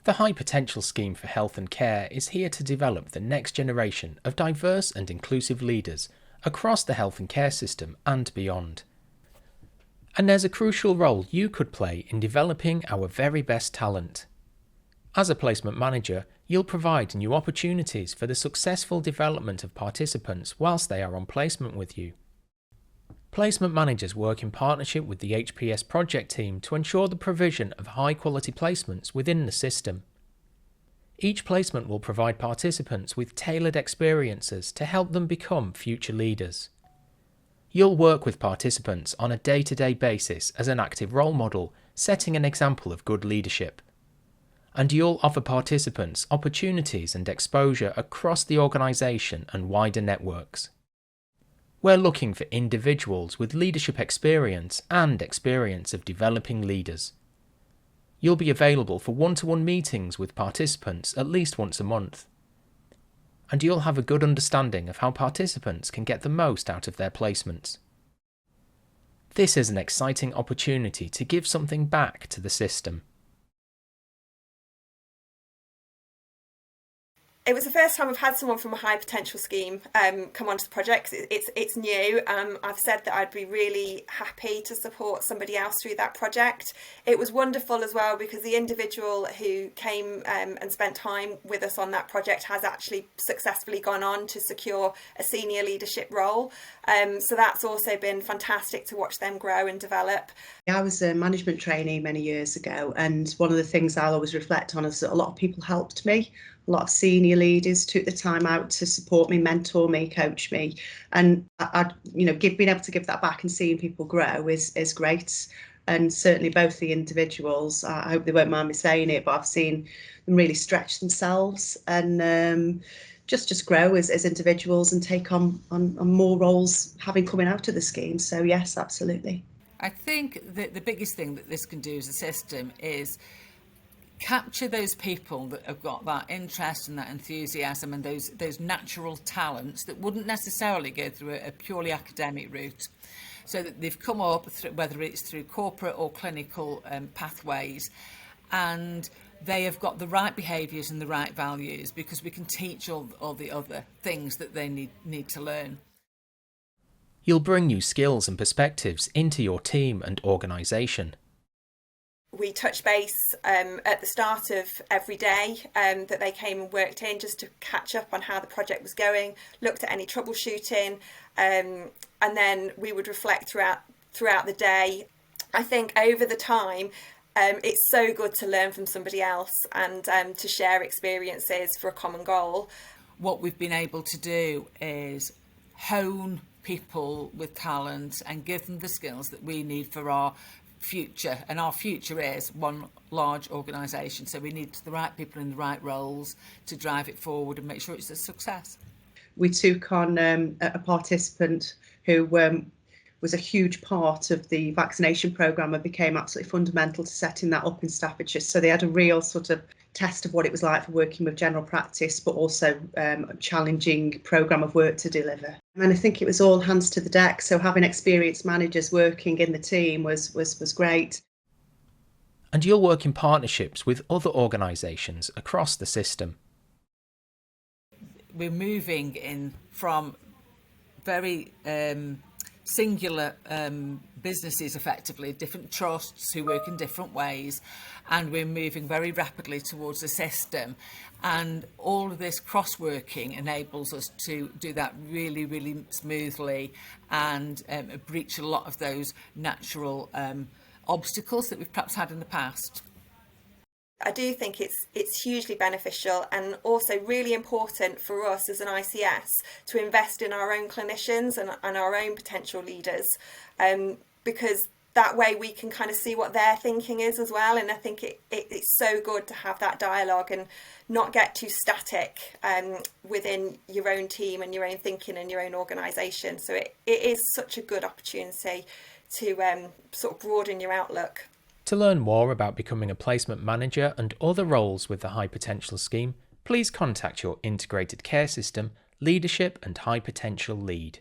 The High Potential Scheme for Health and Care is here to develop the next generation of diverse and inclusive leaders across the health and care system and beyond. And there's a crucial role you could play in developing our very best talent. As a placement manager, you'll provide new opportunities for the successful development of participants whilst they are on placement with you. Placement managers work in partnership with the HPS project team to ensure the provision of high-quality placements within the system. Each placement will provide participants with tailored experiences to help them become future leaders. You'll work with participants on a day-to-day basis as an active role model, setting an example of good leadership. And you'll offer participants opportunities and exposure across the organisation and wider networks. We're looking for individuals with leadership experience and experience of developing leaders. You'll be available for one-to-one meetings with participants at least once a month. And you'll have a good understanding of how participants can get the most out of their placements. This is an exciting opportunity to give something back to the system. It was the first time I've had someone from a high potential scheme come onto the project. It's new. I've said that I'd be really happy to support somebody else through that project. It was wonderful as well because the individual who came and spent time with us on that project has actually successfully gone on to secure a senior leadership role. So that's also been fantastic to watch them grow and develop. I was a management trainee many years ago, and one of the things I'll always reflect on is that a lot of people helped me. A lot of senior leaders took the time out to support me, mentor me, coach me, and being able to give that back and seeing people grow is great. And certainly both the individuals, I hope they won't mind me saying it, but I've seen them really stretch themselves and just grow as individuals and take on more roles having coming out of the scheme. So yes, absolutely. I think that the biggest thing that this can do as a system is capture those people that have got that interest and that enthusiasm and those natural talents that wouldn't necessarily go through a purely academic route. So that they've come up, whether it's through corporate or clinical pathways, and they have got the right behaviours and the right values, because we can teach all the other things that they need to learn. You'll bring new skills and perspectives into your team and organisation. We touched base at the start of every day that they came and worked in, just to catch up on how the project was going, looked at any troubleshooting, and then we would reflect throughout the day. I think over the time, it's so good to learn from somebody else and to share experiences for a common goal. What we've been able to do is hone people with talent and give them the skills that we need for our future, and our future is one large organisation, so we need the right people in the right roles to drive it forward and make sure it's a success. We took on a participant who was a huge part of the vaccination programme and became absolutely fundamental to setting that up in Staffordshire. So they had a real sort of test of what it was like for working with general practice, but also a challenging programme of work to deliver. And I think it was all hands to the deck. So having experienced managers working in the team was great. And you'll work in partnerships with other organisations across the system. We're moving in from very singular businesses, effectively, different trusts who work in different ways, and we're moving very rapidly towards a system, and all of this cross-working enables us to do that really, really smoothly and breach a lot of those natural obstacles that we've perhaps had in the past. I do think it's hugely beneficial and also really important for us as an ICS to invest in our own clinicians and our own potential leaders, because that way we can kind of see what their thinking is as well. And I think it's so good to have that dialogue and not get too static within your own team and your own thinking and your own organisation. So it is such a good opportunity to sort of broaden your outlook. To learn more about becoming a placement manager and other roles with the High Potential Scheme, please contact your Integrated Care System, Leadership and High Potential Lead.